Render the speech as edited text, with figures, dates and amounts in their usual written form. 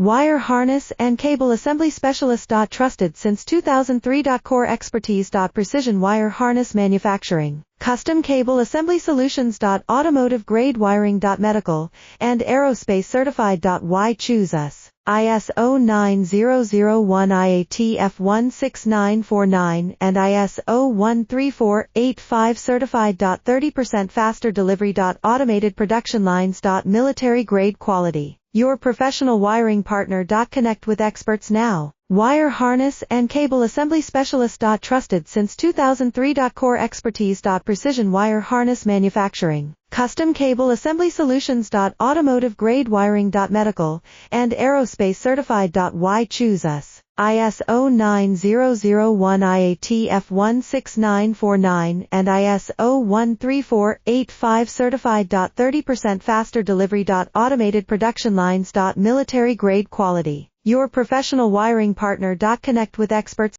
Wire harness and cable assembly specialist. Trusted since 2003. Core expertise. Precision wire harness manufacturing, custom cable assembly solutions. Automotive grade wiring. Medical and aerospace certified. Why choose us? ISO 9001 IATF16949 and ISO 13485 certified. 30% faster delivery. Automated production lines. Military grade quality. Your professional wiring partner. Connect with experts now. Wire harness and cable assembly specialist. Trusted since 2003. Core expertise. Precision wire harness manufacturing, custom cable assembly solutions. Automotive grade wiring. Medical and aerospace certified. Why choose us? ISO 9001 IATF16949 and ISO 13485 certified. 30% faster delivery. Automated production lines. Military grade quality. Your professional wiring partner. Connect with experts